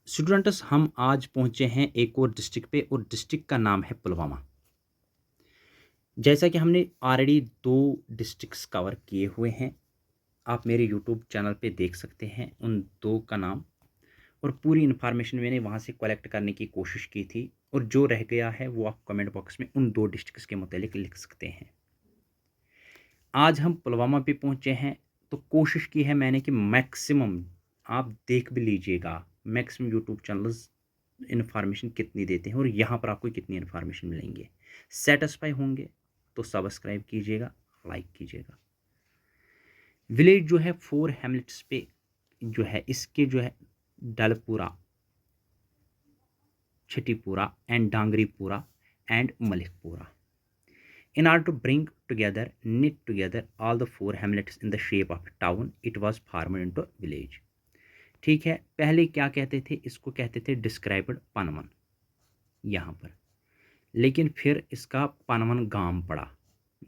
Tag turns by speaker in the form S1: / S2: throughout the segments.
S1: Students हम आज पहुंचे हैं एक और डिस्ट्रिक्ट पे और डिस्ट्रिक्ट का नाम है पुलवामा। जैसा कि हमने ऑलरेडी 2 डिस्ट्रिक्ट्स कवर किए हुए हैं। आप मेरे यूट्यूब चैनल पे देख सकते हैं उन 2 का नाम और पूरी इन्फॉर्मेशन मैंने वहाँ से कलेक्ट करने की कोशिश की थी और जो रह गया है वो आप कमेंट बॉक्स में उन 2 डिस्ट्रिक्ट्स के मुतालिक लिख सकते हैं। आज हम पुलवामा पे पहुंचे हैं तो कोशिश की है मैंने कि मैक्सिमम आप देख भी लीजिएगा मैक्सिमम यूट्यूब चैनल्स इन्फॉर्मेशन कितनी देते हैं और यहाँ पर आपको कितनी इन्फॉर्मेशन मिलेंगे। सेटिस्फाई होंगे तो सब्सक्राइब कीजिएगा, लाइक कीजिएगा। विलेज जो है 4 हैमलेट्स पे जो है इसके जो है Dalpura, Chhathipura and Dangripura and Malikpura. In order to bring together, knit together all the 4 hamlets in the shape of a town, it was formed into a village. ठीक है, पहले क्या कहते थे, इसको कहते थे डिस्क्राइब्ड पनवन यहाँ पर, लेकिन फिर इसका पनवन गांव पड़ा।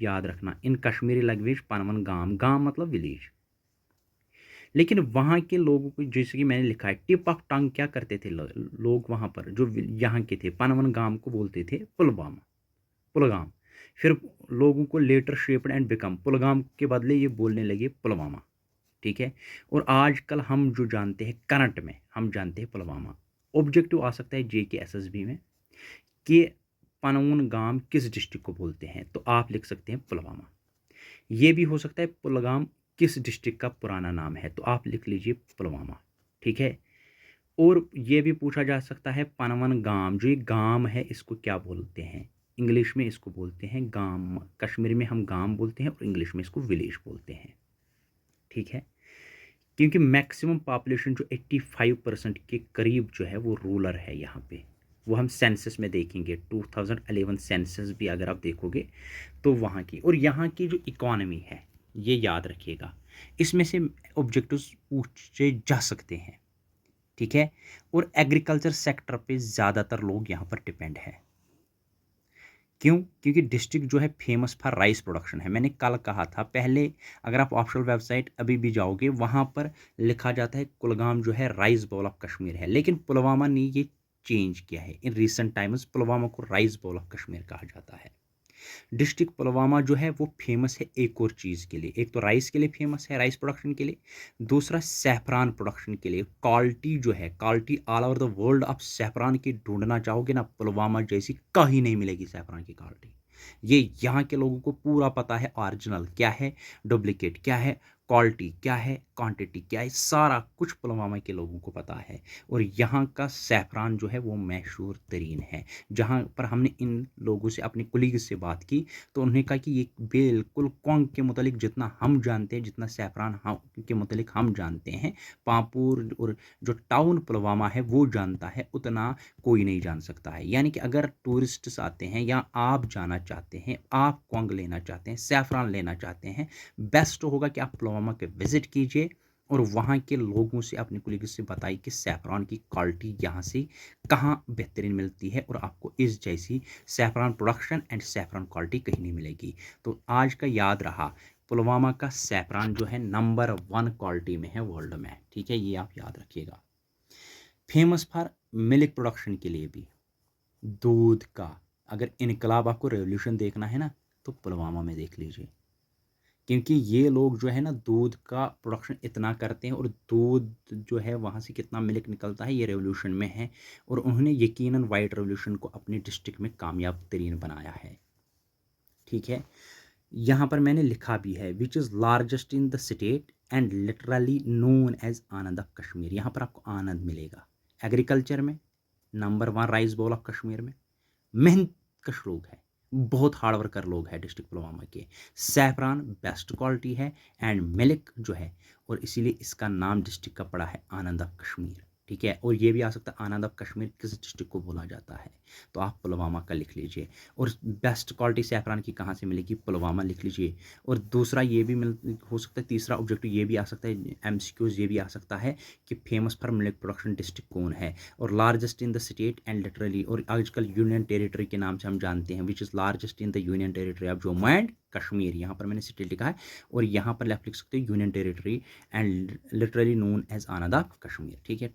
S1: याद रखना इन कश्मीरी लैंग्वेज पनवन गांव, गांव मतलब विलेज। लेकिन वहाँ के लोगों को जैसे कि मैंने लिखा है टिप ऑफ टंग क्या करते थे लोग वहाँ पर जो यहाँ के थे पनवन गांव को बोलते थे पुलवामा, पुलगाम। फिर लोगों को लेटर शेप्ड एंड बिकम पुलगाम के बदले ये बोलने लगे पुलवामा। ठीक है, और आजकल हम जो जानते हैं करंट में हम जानते हैं पुलवामा। ऑब्जेक्टिव आ सकता है JK SSB में कि पनवन गांव किस डिस्ट्रिक्ट को बोलते हैं, तो आप लिख सकते हैं पुलवामा। ये भी हो सकता है पुलगाम किस डिस्ट्रिक्ट का पुराना नाम है, तो आप लिख लीजिए पुलवामा। ठीक है, और ये भी पूछा जा सकता है पनवन गांव, जो ये गांव है इसको क्या बोलते हैं। इंग्लिश में इसको बोलते हैं गांव, कश्मीरी में हम गांव बोलते हैं और इंग्लिश में इसको विलेज बोलते हैं। ठीक है, क्योंकि मैक्सिमम पॉपुलेशन जो 85% के करीब जो है वो रूरल है यहाँ पे। वो हम सेंसस में देखेंगे 2011 सेंसस भी अगर आप देखोगे तो वहाँ की और यहाँ की जो इकॉनमी है ये याद रखिएगा, इसमें से ऑब्जेक्टिव्स पूछे जा सकते हैं। ठीक है, और एग्रीकल्चर सेक्टर पे ज़्यादातर लोग यहाँ पर डिपेंड है। क्यों? क्योंकि डिस्ट्रिक्ट जो है फेमस फॉर राइस प्रोडक्शन है। मैंने कल कहा था पहले, अगर आप ऑफिशियल वेबसाइट अभी भी जाओगे वहाँ पर लिखा जाता है कुलगाम जो है राइस बाउल ऑफ कश्मीर है, लेकिन पुलवामा ने ये चेंज किया है। इन रिसेंट टाइम्स पुलवामा को राइस बाउल ऑफ कश्मीर कहा जाता है। डिस्ट्रिक्ट पुलवामा जो है वो फेमस है एक और चीज़ के लिए, एक तो राइस के लिए फेमस है, राइस प्रोडक्शन के लिए, दूसरा सैफरान प्रोडक्शन के लिए। क्वालिटी जो है, quality all over the world आप सैफरान की ढूंढना चाहोगे ना, पुलवामा जैसी कहीं नहीं मिलेगी सैफरान की क्वालिटी। ये यहाँ के लोगों को पूरा पता है ओरिजिनल क्या है, डुप्लीकेट क्या है, क्वालिटी क्या है, क्वांटिटी क्या है, सारा कुछ पुलवामा के लोगों को पता है। और यहाँ का सैफरान जो है वो मशहूर तरीन है। जहाँ पर हमने इन लोगों से, अपने कुलीग से बात की तो उन्होंने कहा कि ये बिल्कुल कौंग के मुतालिक जितना हम जानते हैं, जितना सैफरान हम के मुतालिक हम जानते हैं, पापुर और जो टाउन पुलवामा है वो जानता है, उतना कोई नहीं जान सकता है। यानी कि अगर टूरिस्ट्स आते हैं या आप जाना चाहते हैं, आप कौंग लेना चाहते हैं, सैफरान लेना चाहते हैं, बेस्ट होगा कि आप पुलवामा के विज़िट कीजिए और वहाँ के लोगों से, अपने कुलीग से बताइए कि सैफरान की क्वालिटी यहाँ से कहाँ बेहतरीन मिलती है और आपको इस जैसी saffron production and saffron quality कहीं नहीं मिलेगी। तो आज का याद रहा, पुलवामा का सैफरान जो है नंबर 1 क्वालिटी में है वर्ल्ड में। ठीक है, ये आप याद रखिएगा। फेमस फॉर मिल्क प्रोडक्शन के लिए भी, दूध का, अगर इनकलाब आपको रेवोल्यूशन देखना है ना तो पुलवामा में देख लीजिए, क्योंकि ये लोग जो है ना दूध का प्रोडक्शन इतना करते हैं और दूध जो है वहाँ से कितना मिल्क निकलता है ये रेवोल्यूशन में है। और उन्होंने यकीनन वाइट रेवोल्यूशन को अपने डिस्ट्रिक्ट में कामयाब तरीन बनाया है। ठीक है, यहाँ पर मैंने लिखा भी है which is largest in the state and literally known as Anand of Kashmir. यहाँ पर आपको आनंद मिलेगा। एग्रीकल्चर में number 1 rice bowl of Kashmir में, मेहनत कश लोग हैं, बहुत हार्ड वर्कर लोग हैं डिस्ट्रिक्ट पुलवामा के। सैफरान बेस्ट क्वालिटी है एंड मिल्क जो है, और इसीलिए इसका नाम डिस्ट्रिक्ट का पड़ा है आनंद ऑफ कश्मीर। ठीक है, और ये भी आ सकता है आनंद ऑफ कश्मीर किस डिस्ट्रिक्ट को बोला जाता है, तो आप पुलवामा का लिख लीजिए। और बेस्ट क्वालिटी सैफरान की कहाँ से मिलेगी, पुलवामा लिख लीजिए। और दूसरा ये भी मिल हो सकता है, तीसरा ऑब्जेक्टिव ये भी आ सकता है, MCQs ये भी आ सकता है कि famous for milk production district कौन है, और largest in the state and literally, और आजकल यूनियन टेरिटरी के नाम से हम जानते हैं, विच is largest in the union territory of Jammu and Kashmir. यहाँ पर मैंने स्टेट लिखा है और यहाँ पर लेफ्ट लिख सकते हो union territory and literally known as Anand of Kashmir. ठीक है,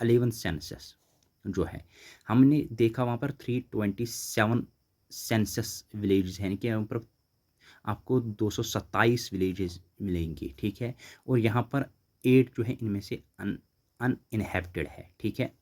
S1: 11 सेंसस जो है हमने देखा वहाँ पर 327 सेंसस विलेजेस हैं, यानी कि यहाँ पर आपको 227 विलेजेस मिलेंगे, ठीक है। और यहाँ पर 8 जो है इनमें से अनइनहेबिटेड है, ठीक है।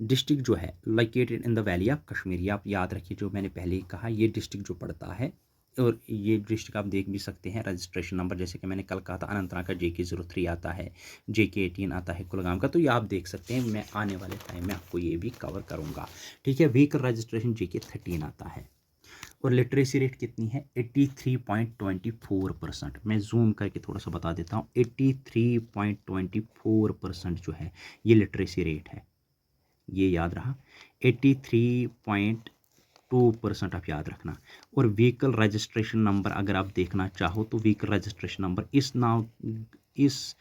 S1: डिस्ट्रिक्ट जो है located in the valley of Kashmir, ये आप याद रखिए, जो मैंने पहले ही कहा, ये डिस्ट्रिक्ट जो पड़ता है, और ये डिस्ट्रिक्ट आप देख भी सकते हैं रजिस्ट्रेशन नंबर, जैसे कि मैंने कल कहा था अनंतनाग का JK03 आता है, JK18 आता है कुलगाम का, तो ये आप देख सकते हैं। मैं आने वाले टाइम में आपको ये भी कवर करूँगा, ठीक है। व्हीकल रजिस्ट्रेशन JK13 आता है। और लिटरेसी रेट कितनी है? 83.24%। मैं जूम करके थोड़ा सा बता देता हूँ, 83.24% जो है ये लिटरेसी रेट है, ये याद रहा, 83.2% आप याद रखना। और व्हीकल रजिस्ट्रेशन नंबर अगर आप देखना चाहो तो व्हीकल रजिस्ट्रेशन नंबर इस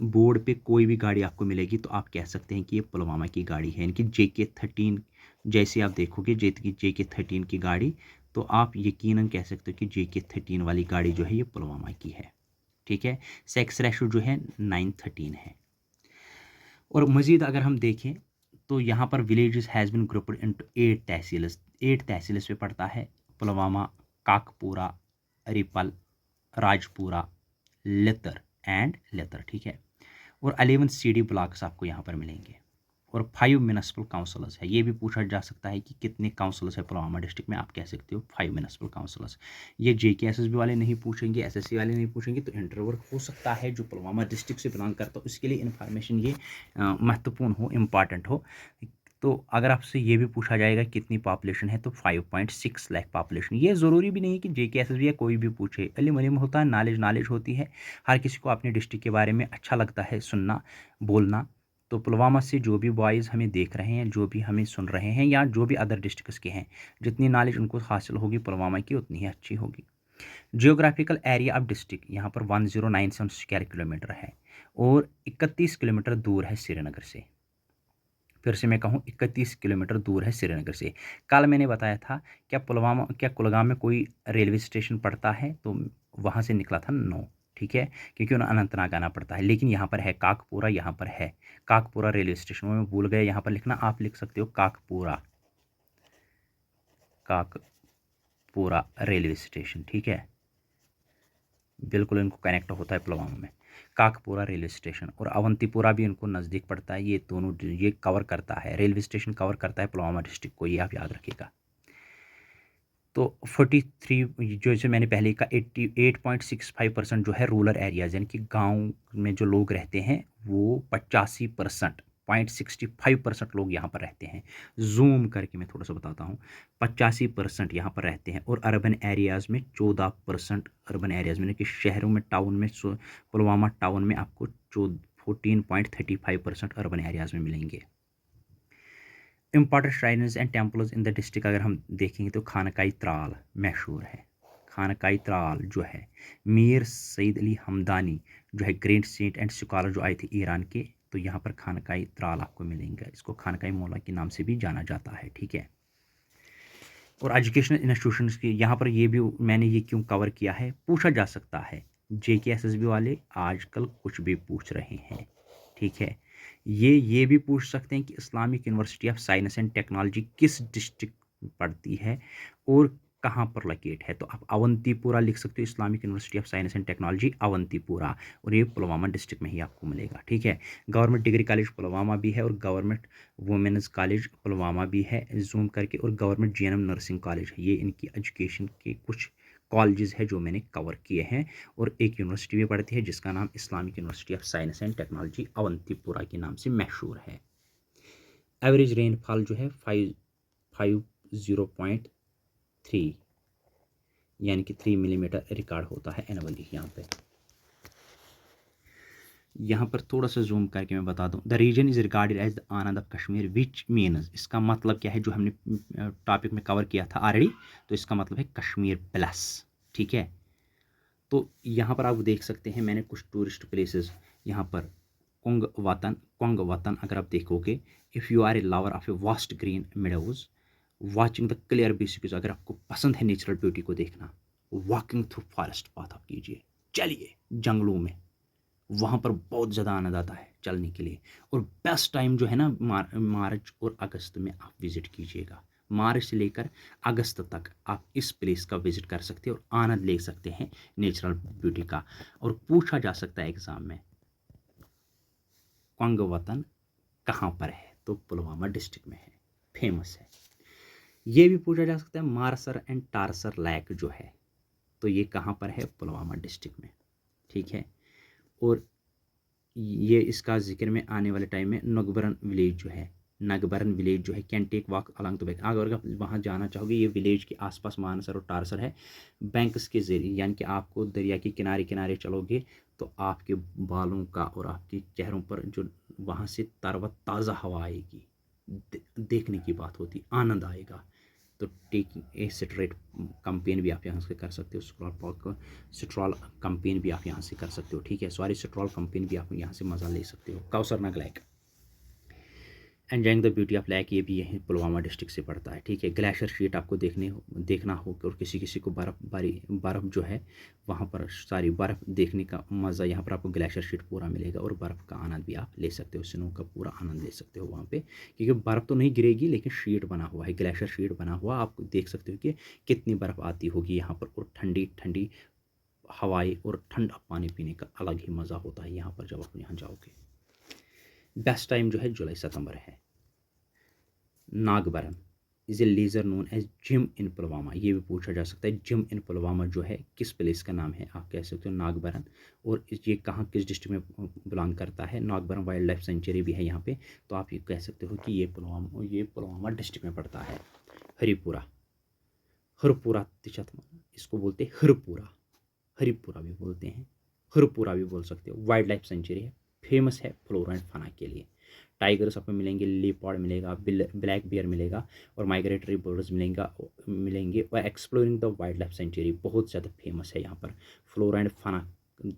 S1: बोर्ड पे कोई भी गाड़ी आपको मिलेगी तो आप कह सकते हैं कि ये पुलवामा की गाड़ी है, इनकी JK13, जैसे आप देखोगे JK13 की गाड़ी, तो आप यकीनन कह सकते हो कि JK13 वाली गाड़ी जो है ये पुलवामा की है, ठीक है। सेक्स रेशो जो है 9:13 है। और मज़ीद अगर हम देखें तो यहाँ पर villages has been grouped into 8 tehsils, 8 tehsils पे पड़ता है पुलवामा, काकपुरा, रिपल, राजपुरा, लेतर एंड लेतर, ठीक है। और 11 CD ब्लॉक्स आपको यहाँ पर मिलेंगे, और 5 म्यूनिसिपल काउंसिलर्स है। ये भी पूछा जा सकता है कि कितने काउंसिलर्स है पुलवामा डिस्ट्रिक्ट में, आप कह सकते हो 5 म्यूनिसिपल काउंसिलर्स। ये JK SSB वाले नहीं पूछेंगे, SSC वाले नहीं पूछेंगे, तो इंटरवर्क हो सकता है जो पुलवामा डिस्ट्रिक्ट से बिलोंग करता हो, उसके लिए इन्फॉर्मेशन ये महत्वपूर्ण हो, इम्पॉर्टेंट हो। तो अगर आपसे ये भी पूछा जाएगा कितनी पॉपुलेशन है, तो 5.6 लाख पॉपुलेशन। ये ज़रूरी भी नहीं है कि JK SSB या कोई भी पूछे, इल्म इल्म होता है, नॉलेज होती है। हर किसी को अपने डिस्ट्रिक्ट के बारे में अच्छा लगता है सुनना, बोलना। तो पुलवामा से जो भी बॉयज़ हमें देख रहे हैं, जो भी हमें सुन रहे हैं, या जो भी अदर डिस्ट्रिक्ट्स के हैं, जितनी नॉलेज उनको हासिल होगी पुलवामा की उतनी ही अच्छी होगी। जियोग्राफिकल एरिया ऑफ डिस्ट्रिक्ट यहाँ पर 1097 स्क्वायर किलोमीटर है, और 31 किलोमीटर दूर है श्रीनगर से। फिर से मैं कहूँ, 31 किलोमीटर दूर है श्रीनगर से। कल मैंने बताया था क्या कुलगाम में कोई रेलवे स्टेशन पड़ता है, तो वहाँ से निकला था नो, ठीक है, क्योंकि उन्हें अनंतनाग आना पड़ता है। लेकिन यहाँ पर है काकपुरा, यहाँ पर है काकपुरा रेलवे स्टेशन, वो मैं भूल गया यहाँ पर लिखना, आप लिख सकते हो काकपुरा रेलवे स्टेशन, ठीक है। बिल्कुल इनको कनेक्ट होता है पुलवामा में, काकपुरा रेलवे स्टेशन, और अवंतीपुरा भी इनको नज़दीक पड़ता है। ये दोनों ये कवर करता है, रेलवे स्टेशन कवर करता है पुलवामा डिस्ट्रिक्ट को, ये आप याद रखिएगा। तो 43 जो जैसे मैंने पहले कहा, 88.65% जो है रूरल एरियाज़, यानी कि गांव में जो लोग रहते हैं वो 85% 0.65% लोग यहाँ पर रहते हैं। जूम करके मैं थोड़ा सा बताता हूँ, 85% यहाँ पर रहते हैं। और अर्बन एरियाज़ में 14% अर्बन एरियाज़ में, कि शहरों में, टाउन में, पुलवामा टाउन में आपको 14.35% अर्बन एरियाज़ में मिलेंगे। Important shrines and temples in the district अगर हम देखेंगे तो खानकाई त्राल मशहूर है। खानकाई त्राल जो है, मीर सईद अली हमदानी जो है ग्रेट सेंट एंड स्कॉलर जो आए थे ईरान के, तो यहाँ पर खानकाई त्राल आपको मिलेंगे। इसको खानकाई मौला के नाम से भी जाना जाता है, ठीक है। और एजुकेशनल इंस्टीट्यूशंस की यहाँ पर ये भी मैंने ये क्यों कवर किया है, पूछा जा सकता है। JK SSB वाले आजकल कुछ भी पूछ रहे हैं, ठीक है। ये भी पूछ सकते हैं कि Islamic university of science and technology किस डिस्ट्रिक्ट में पड़ती है और कहाँ पर लोकेट है, तो आप अवंतीपुरा लिख सकते हो, Islamic university of science and technology Awantipora, और ये पुलवामा डिस्ट्रिक्ट में ही आपको मिलेगा, ठीक है। गवर्नमेंट डिग्री कॉलेज पुलवामा भी है, और गवर्नमेंट वुमेन्स कॉलेज पुलवामा भी है, जूम करके, और गवर्नमेंट GNM नर्सिंग कॉलेज है। ये इनकी एजुकेशन के कुछ कॉलेजेस है जो मैंने कवर किए हैं। और एक यूनिवर्सिटी भी पढ़ती है जिसका नाम Islamic university of science and technology Awantipora के नाम से मशहूर है। एवरेज रेनफॉल जो है 550.3 यानी कि 3 मिलीमीटर रिकॉर्ड होता है एनुअली। यहाँ पर थोड़ा सा जूम करके मैं बता दूँ, the reason is regarded as the Anand of Kashmir which means, इसका मतलब क्या है, जो हमने टॉपिक में कवर किया था ऑलरेडी, तो इसका मतलब है कश्मीर प्लस, ठीक है। तो यहाँ पर आप देख सकते हैं मैंने कुछ टूरिस्ट प्लेसेस यहाँ पर, कुंग वतन अगर आप देखोगे, if you are a lover of a vast green meadows watching the clear basics, अगर आपको पसंद है नेचुरल ब्यूटी को देखना, वॉकिंग थ्रू फॉरेस्ट पाथ आप कीजिए, चलिए जंगलों में, वहाँ पर बहुत ज़्यादा आनंद आता है चलने के लिए। और बेस्ट टाइम जो है ना मार्च और अगस्त में आप विज़िट कीजिएगा। मार्च से लेकर अगस्त तक आप इस प्लेस का विज़िट कर सकते हैं और आनंद ले सकते हैं नेचुरल ब्यूटी का। और पूछा जा सकता है एग्ज़ाम में, कंग वतन कहाँ पर है? तो पुलवामा डिस्ट्रिक्ट में है, फेमस है। ये भी पूछा जा सकता है मारसर एंड टारसर लैक जो है, तो ये कहाँ पर है? पुलवामा डिस्ट्रिक्ट में, ठीक है। और ये इसका ज़िक्र में आने वाले टाइम में नगबरन विलेज जो है, नगबरन विलेज जो है, can take walk along the bank. अगर आप वहाँ जाना चाहोगे, ये विलेज के आसपास मानसर और टारसर है, बैंक्स के ज़रिए, यानी कि आपको दरिया के किनारे किनारे चलोगे तो आपके बालों का और आपके चेहरों पर जो वहाँ से ताज़ा हवा आएगी, देखने की बात होती, आनंद आएगा। तो टेकिंग ए स्ट्रेट कंपेन भी आप यहाँ से कर सकते हो, स्ट्रॉल कंपेन भी आप यहाँ से कर सकते हो, ठीक है। सॉरी, स्ट्रॉल कंपेन भी आप यहाँ से मज़ा ले सकते हो। Kausar Nag lake, enjoying the beauty of lake, ये भी यहीं पुलवामा डिस्ट्रिक्ट से पड़ता है, ठीक है। ग्लेशियर शीट आपको देखना हो, और किसी किसी को बर्फ़ जो है वहाँ पर सारी बर्फ़ देखने का मज़ा, यहाँ पर आपको ग्लेशियर शीट पूरा मिलेगा और बर्फ़ का आनंद भी आप ले सकते हो, स्नो का पूरा आनंद ले सकते हो वहाँ पे, क्योंकि बर्फ़ तो नहीं गिरेगी लेकिन शीट बना हुआ है, ग्लेशियर शीट बना हुआ, आप देख सकते हो कि कितनी बर्फ़ आती होगी यहाँ पर। और ठंडी ठंडी हवाएं और ठंडा पानी पीने का अलग ही मज़ा होता है यहाँ पर जब आप यहाँ जाओगे। बेस्ट टाइम जो है जुलाई सितंबर है। Nagbaran is a lesser known as gem in Pulwama, ये भी पूछा जा सकता है जिम इन पुलवामा जो है किस प्लेस का नाम है, आप कह सकते हो नागबरन। और ये कहाँ, किस डिस्ट्रिक्ट में बिलोंग करता है? नागबरन वाइल्ड लाइफ सेंचुरी भी है यहाँ पे, तो आप ये कह सकते हो कि ये पुलवामा डिस्ट्रिक्ट में पड़ता है। हरिपुरा, हरपुरा तिचत, इसको बोलते हैं हरपुरा, हरिपुरा भी बोलते हैं, हरपुरा भी बोल सकते हो। वाइल्ड लाइफ सेंचुरी है, फेमस है फ्लोरा एंड फाना के लिए। टाइगर्स आपको मिलेंगे, लेपर्ड मिलेगा, ब्लैक बियर मिलेगा, और माइग्रेटरी बर्ड्स मिलेंगे। और exploring the wild life sanctuary बहुत ज़्यादा फेमस है यहाँ पर, फ्लोरा एंड फाना,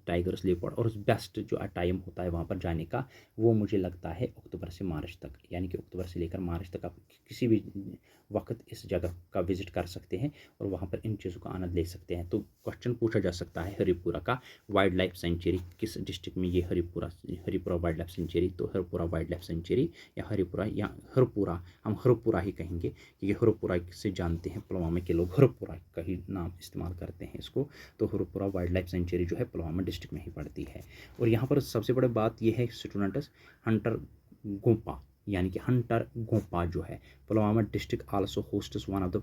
S1: टाइगर्स, लेपर्ड। और बेस्ट जो टाइम होता है वहाँ पर जाने का, वो मुझे लगता है अक्टूबर से मार्च तक, यानी कि अक्टूबर से लेकर मार्च तक आप किसी भी वक्त इस जगह का विजिट कर सकते हैं और वहाँ पर इन चीज़ों का आनंद ले सकते हैं। तो क्वेश्चन पूछा जा सकता है हरिपुरा का वाइल्ड लाइफ सेंचुरी किस डिस्ट्रिक्ट में? ये हरिपुरा वाइल्ड लाइफ सेंचुरी, तो हरपुरा वाइल्ड लाइफ सेंचुरी या हरिपुरा या हरपुरा, हम हरपुरा ही कहेंगे क्योंकि हरपुरा से जानते हैं पुलवामा के लोग, हरपुरा का ही नाम इस्तेमाल करते हैं इसको। तो हरपुरा वाइल्ड लाइफ सेंचुरी जो है पुलवामा डिस्ट्रिक्ट में ही पड़ती है। और यहाँ पर सबसे बड़ी बात यह है स्टूडेंट्स, हंटर गुम्पा, यानी कि हंटर गुम्पा जो है, Pulwama district also hosts one of the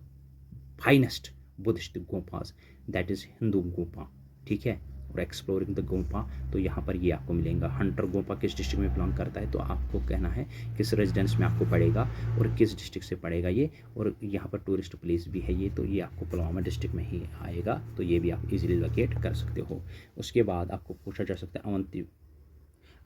S1: finest Buddhist gompas, that is Hindu gompa, ठीक है। और एक्सप्लोरिंग द गुम्पा, तो यहाँ पर ये आपको मिलेगा। हंटर गुम्पा किस डिस्ट्रिक्ट में बिलोंग करता है, तो आपको कहना है किस रेजिडेंस में आपको पड़ेगा और किस डिस्ट्रिक्ट से पड़ेगा ये। और यहाँ पर टूरिस्ट प्लेस भी है ये, तो ये आपको पुलवामा डिस्ट्रिक्ट में ही आएगा, तो ये भी आप इजीली लोकेट कर सकते हो। उसके बाद आपको पूछा जा सकता है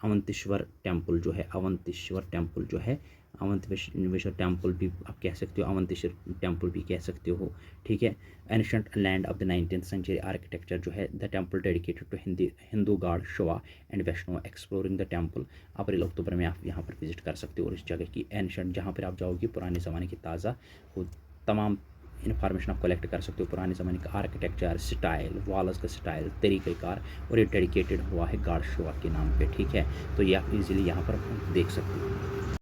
S1: अवंतेश्वर टेम्पल जो है, अवंतेश्वर टेम्पल जो है, अवंतेश्वर टेम्पल भी आप कह सकते हो, अवंतेश्वर टेम्पल भी कह सकते हो, ठीक है। Ancient land of the 19th century architecture जो है, the temple dedicated to Hindu god Shiva and Vaishno. Exploring the temple, अप्रैल अक्टूबर में आप यहाँ पर विजिट कर सकते हो। और इस जगह की एंशिएंट, जहाँ पर आप जाओगे पुराने ज़माने की ताज़ा वो तमाम इन्फॉर्मेशन आप कलेक्ट कर सकते हो, पुराने ज़माने का आर्किटेक्चर स्टाइल, वॉल्स का स्टाइल, तरीक़ेकार। और ये डेडिकेटेड हुआ है गॉड शिवा के नाम पे, ठीक है। तो ये आप इजीली यहाँ पर देख सकते हो।